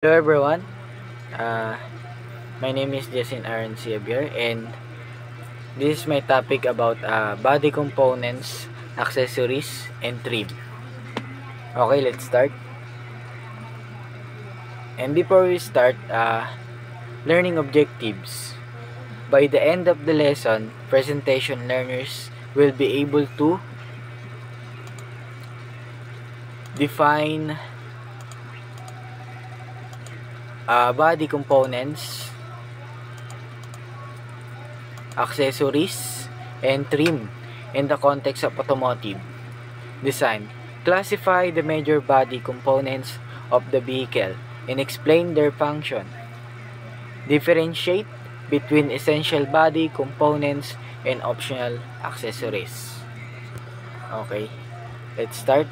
Hello everyone, uh, my name is Jason Aaron Xavier and this is my topic about body components, accessories, and trim. Okay, let's start. And before we start, learning objectives. By the end of the lesson, presentation learners will be able to define body components, accessories, and trim in the context of automotive design. Classify the major body components of the vehicle and explain their function. Differentiate between essential body components and optional accessories. Okay, let's start.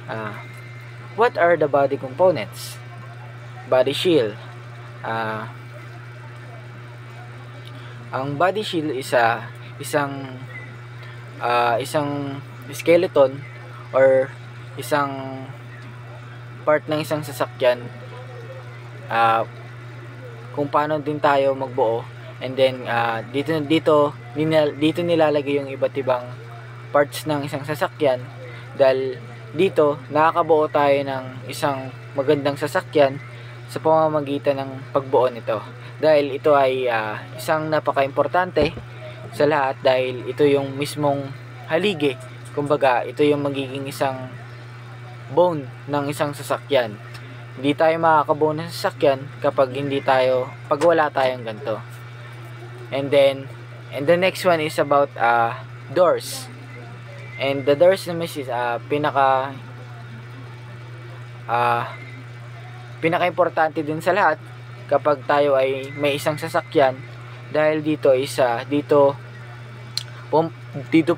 Uh, what are the body components? Body shield. Ang body shield is isang skeleton or isang part ng isang sasakyan, kung paano din tayo magbuo, and then dito nilalagay yung iba't ibang parts ng isang sasakyan, dahil dito nakakabuo tayo ng isang magandang sasakyan sa pamamagitan ng pagbuo nito, dahil ito ay isang napaka-importante sa lahat, dahil ito yung mismong haligi, kumbaga ito yung magiging isang bone ng isang sasakyan. Hindi tayo makakabuo ng sasakyan kapag wala tayong ganito. And the next one is about doors. And the doors naman is pinaka-importante din sa lahat kapag tayo ay may isang sasakyan, dahil dito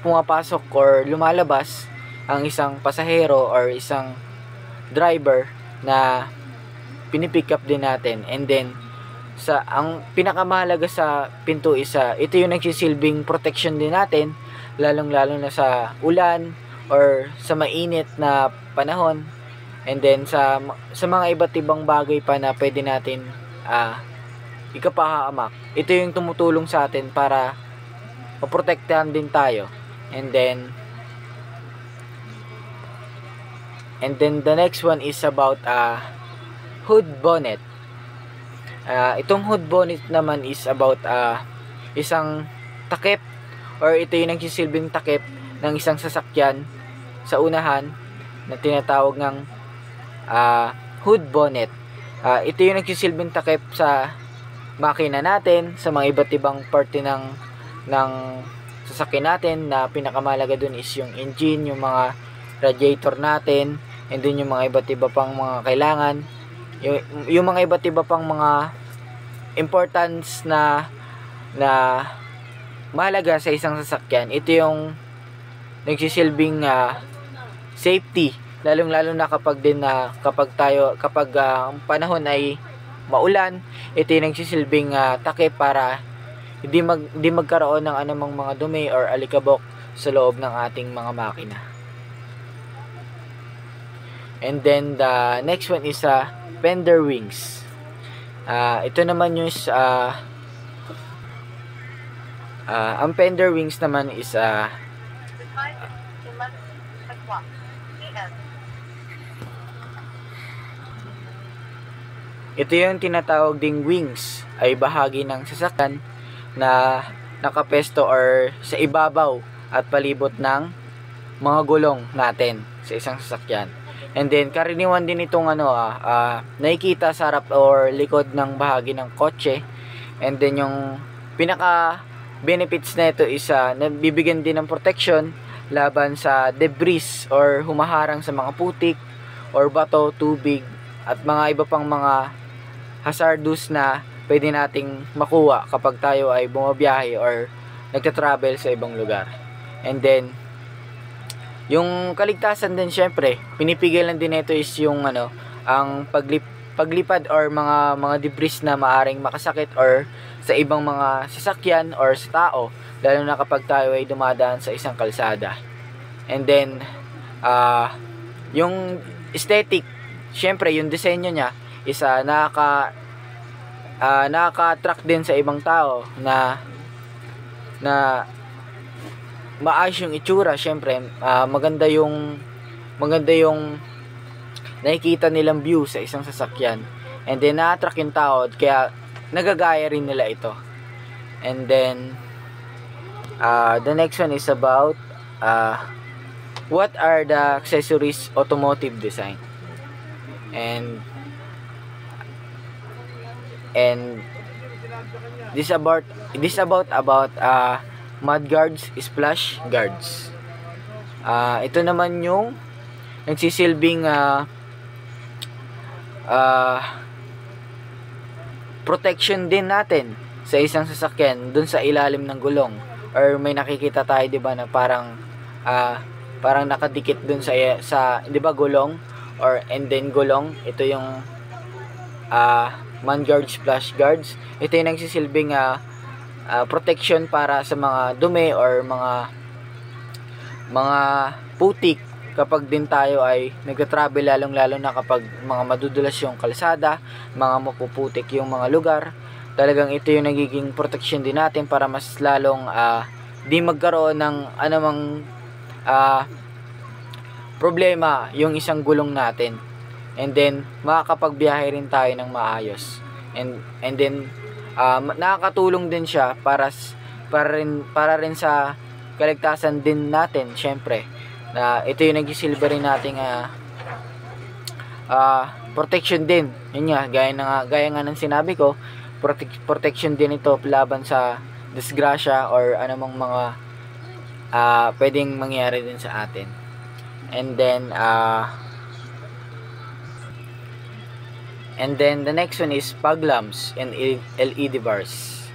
pumapasok or lumalabas ang isang pasahero or isang driver na pinipick up din natin. And then ang pinakamahalaga sa pinto is ito yung nagsisilbing protection din natin, lalong-lalo na sa ulan or sa mainit na panahon. And then sa mga iba't ibang bagay pa na pwede natin ikapahamak, ito yung tumutulong sa atin para maprotektahan din tayo. And then the next one is about hood bonnet. Itong hood bonnet naman is about isang takip, or ito yung nagsisilbing takip ng isang sasakyan sa unahan na tinatawag ng hood bonnet. Ito yung nagsisilbing takip sa makina natin, sa mga iba't ibang parte ng sasakyan natin, na pinakamahalaga dun is yung engine, yung mga radiator natin, and then yung mga iba't iba pang mga kailangan, yung mga iba't iba pang mga importance na mahalaga sa isang sasakyan. Ito yung nagsisilbing safety, lalong-lalo na kapag ang panahon ay maulan. Ito yung nagsisilbing takip para hindi magkaroon ng anumang mga dumi or alikabok sa loob ng ating mga makina. And then the next one is fender wings. Ito naman yung ang fender wings naman is ito yung tinatawag ding wings, ay bahagi ng sasakyan na nakapesto or sa ibabaw at palibot ng mga gulong natin sa isang sasakyan. And then karaniwan din itong nakikita sa harap or likod ng bahagi ng kotse. And then yung pinaka benefits na ito is nabibigyan din ng protection laban sa debris or humaharang sa mga putik or bato, tubig, at mga iba pang mga hazardous na pwede nating makuha kapag tayo ay bumabiyahe or nagta-travel sa ibang lugar. And then yung kaligtasan din, syempre pinipigilan din ito is yung ang paglipad or mga debris na maaring makasakit or sa ibang mga sasakyan or sa tao, lalo na kapag tayo ay dumadaan sa isang kalsada. And then yung aesthetic, syempre yung disenyo niya, isa nakaka-attract din sa ibang tao na maayos yung itsura. Syempre, maganda yung nakikita nilang view sa isang sasakyan, and then na-attract yung tao, kaya nagagaya rin nila ito. And then the next one is about what are the accessories automotive design, and this about mud guards, splash guards. Ito naman yung nagsisilbing protection din natin sa isang sasakyan dun sa ilalim ng gulong, or may nakikita tayo, 'di ba, na parang nakadikit dun sa 'di ba, gulong, or and then gulong. Ito yung mud guards, splash guards. Ito yung nagsisilbing protection para sa mga dumi or mga putik kapag din tayo ay nagta-travel, lalong-lalo na kapag mga madudulas yung kalsada, mga mapuputik yung mga lugar. Talagang ito yung nagiging protection din natin para mas lalong di magkaroon ng anumang problema yung isang gulong natin. And then makakapagbiyahe rin tayo ng maayos. And then nakakatulong din siya para rin sa kaligtasan din natin, syempre. Na ito yung nagsisilbi rin nating protection din. Yun nga, gaya nga ng sinabi ko, protection din ito laban sa disgrasya or anumang mga pwedeng mangyari din sa atin. And then the next one is fog lamps and LED bars.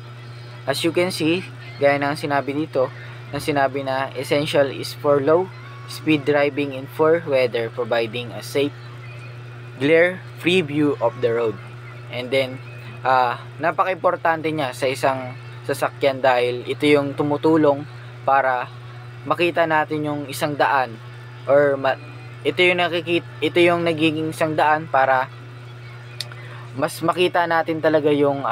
As you can see, gaya ng sinabi dito, na essential is for low speed driving in poor weather, providing a safe, glare-free view of the road. And then napaka-importante niya sa isang sasakyan dahil ito yung tumutulong para makita natin yung isang daan, or ito yung nagiging isang daan para mas makita natin talaga yung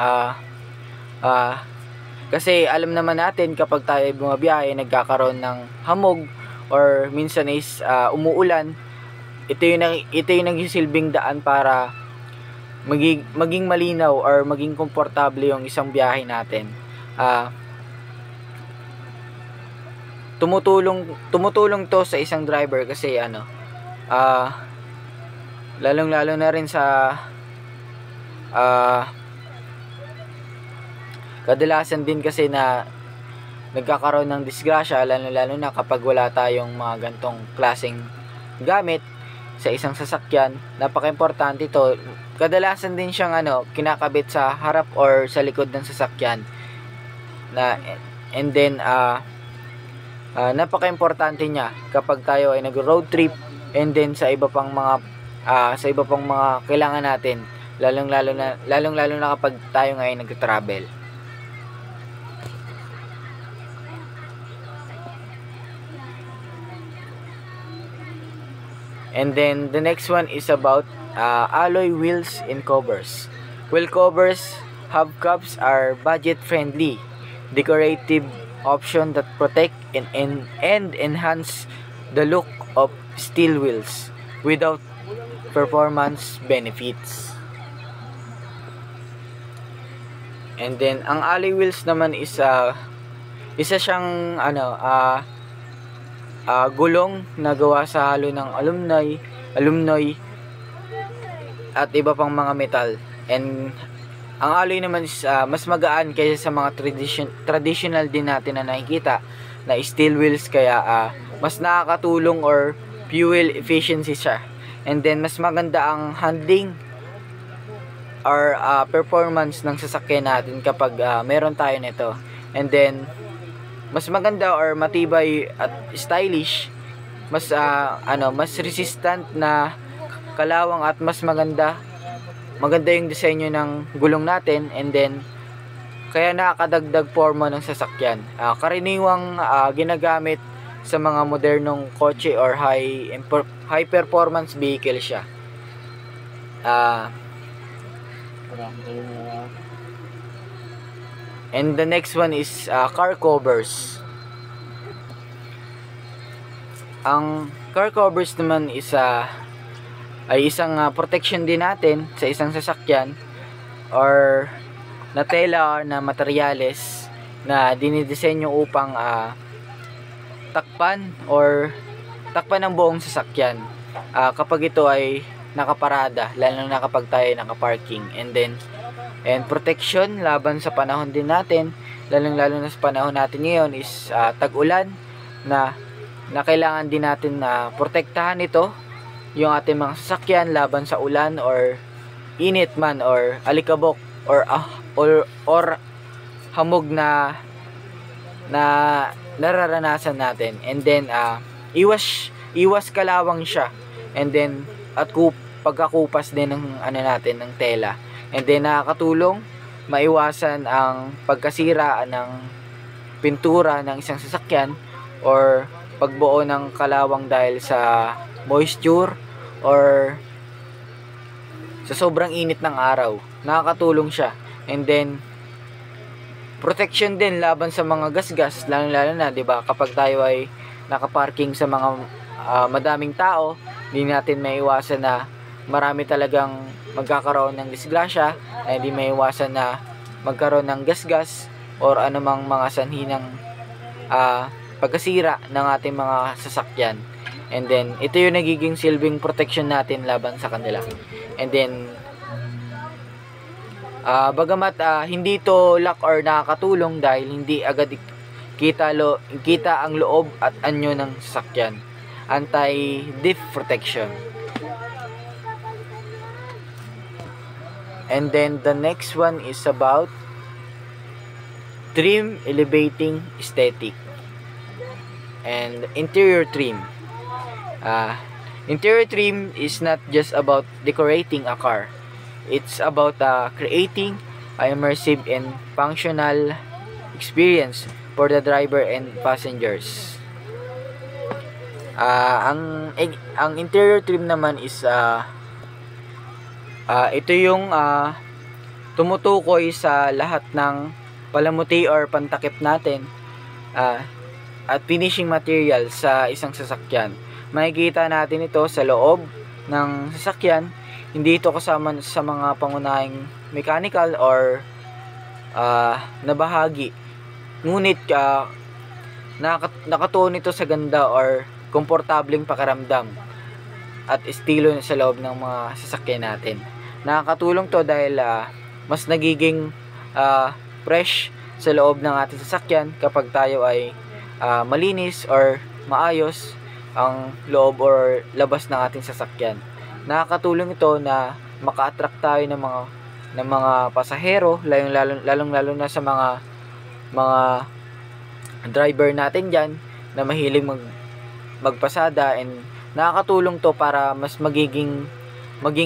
kasi alam naman natin kapag tayo bumabiyahe, nagkakaroon ng hamog, or minsan is umuulan. Ito yung nagsisilbing daan para maging malinaw or maging komportable yung isang biyahe natin. Tumutulong to sa isang driver kasi lalong-lalo na rin sa kadalasan din kasi na nagkakaroon ng disgrasya, lalo na kapag wala tayong mga gantong klaseng gamit sa isang sasakyan. Napaka-importante ito. Kadalasan din siyang kinakabit sa harap or sa likod ng sasakyan. And then napaka-importante niya kapag tayo ay nag-road trip, and then sa iba pang mga kailangan natin, lalong-lalo na kapag tayo ay nag-travel. And then the next one is about alloy wheels and covers. Wheel covers, hubcaps are budget friendly, decorative option that protect and enhance the look of steel wheels without performance benefits. And then ang alloy wheels naman is isa siyang gulong na gawa sa halo ng alumnoy at iba pang mga metal. And ang alloy naman is mas magaan kaysa sa mga traditional din natin na nakikita na steel wheels, kaya mas nakakatulong or fuel efficiency siya. And then mas maganda ang handling or performance ng sasakyan natin kapag meron tayo nito. And then mas maganda or matibay at stylish, mas resistant na kalawang, at mas maganda yung disenyo ng gulong natin. And then kaya nakakadagdag forma ng sasakyan. Karaniwang ginagamit sa mga modernong kotse or high performance vehicle siya. And the next one is car covers. Ang car covers naman is ay isang protection din natin sa isang sasakyan or na tela or na materyales na dinidisenyo upang takpan ng buong sasakyan kapag ito ay nakaparada, lalo na kapag tayo nakaparking. And protection laban sa panahon din natin, lalo na sa panahon natin ngayon is tag-ulan na kailangan din natin protektahan ito, yung ating mga sasakyan laban sa ulan or init man or alikabok or hamog na nararanasan natin. And then iwas kalawang siya, and then at pagkakupas din ng natin ng tela, and then nakakatulong maiwasan ang pagkasira ng pintura ng isang sasakyan or pagbuo ng kalawang dahil sa moisture or sa sobrang init ng araw. Nakakatulong siya. And then protection din laban sa mga gasgas, lalo na 'di ba, kapag tayo ay nakaparking sa mga madaming tao, hindi natin maiwasan na marami talagang magkakaroon ng disgrasya, na hindi maiwasan na magkaroon ng gasgas or anumang mga sanhi ng pagkasira ng ating mga sasakyan. And then ito yung nagiging silbing protection natin laban sa kanila. And then bagamat hindi to lock or nakakatulong dahil hindi agad kita ang loob at anyo ng sasakyan. Anti-diff protection. And then the next one is about trim elevating aesthetic and interior trim. Interior trim is not just about decorating a car. It's about creating an immersive and functional experience for the driver and passengers. Ang interior trim naman is ito yung tumutukoy sa lahat ng palamuti or pantakip natin at finishing material sa isang sasakyan. Makikita natin ito sa loob ng sasakyan. Hindi ito kasama sa mga pangunahing mechanical or na bahagi. Ngunit nakatuon ito sa ganda or komportableng pakiramdam at estilo sa loob ng mga sasakyan natin. Nakakatulong to dahil mas nagiging fresh sa loob ng ating sasakyan kapag tayo ay malinis or maayos ang loob or labas ng ating sasakyan. Nakakatulong ito na maka-attract tayo ng mga pasahero, lalong-lalo na sa mga driver natin diyan na mahilig magpasada, and nakakatulong to para mas maging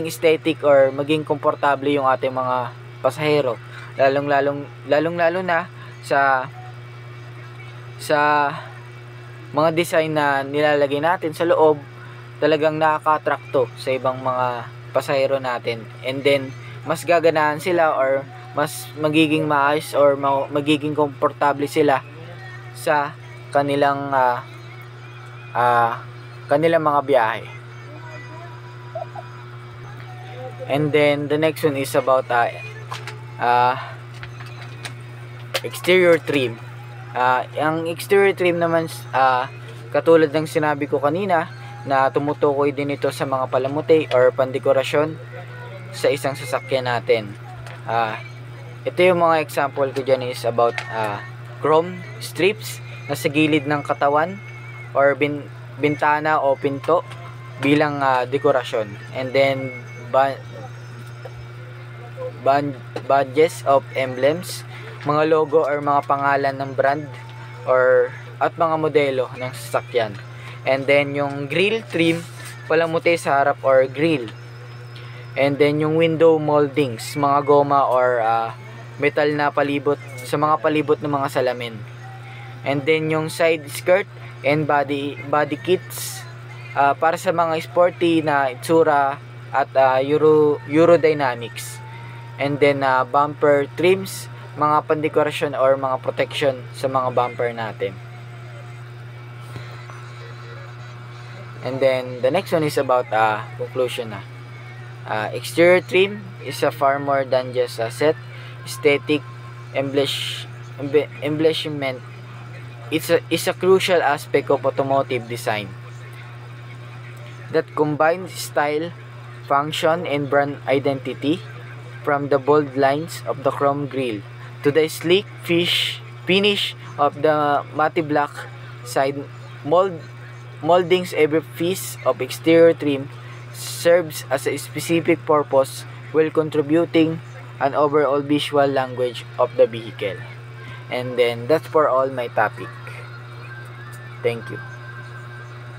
aesthetic or maging komportable yung ating mga pasahero, lalong-lalo na sa mga design na nilalagay natin sa loob. Talagang nakaka-attract to sa ibang mga pasahero natin, and then mas gaganahan sila or mas magiging maayos or magiging komportable sila sa kanilang mga biyahe. And then the next one is about exterior trim. Ang exterior trim naman katulad ng sinabi ko kanina na tumutukoy din ito sa mga palamuti or pandekorasyon sa isang sasakyan natin. Ito yung mga example ko dyan is about chrome strips na sa gilid ng katawan or bintana o pinto bilang dekorasyon. And then badges of emblems, mga logo or mga pangalan ng brand at mga modelo ng sasakyan. And then yung grill trim, palamuti sa harap or grill. And then yung window moldings, mga goma or metal na palibot sa mga palibot ng mga salamin. And then yung side skirt and body kits para sa mga sporty na itsura at aerodynamics. And then bumper trims, mga pandekorasyon or mga protection sa mga bumper natin. And then the next one is about conclusion na. Exterior trim is far more than just a set aesthetic embellishment. It's a crucial aspect of automotive design that combines style, function, and brand identity, from the bold lines of the chrome grille to the sleek finish of the matte black side moldings. Every piece of exterior trim serves as a specific purpose while contributing an overall visual language of the vehicle. And then that's for all my topic. Thank you.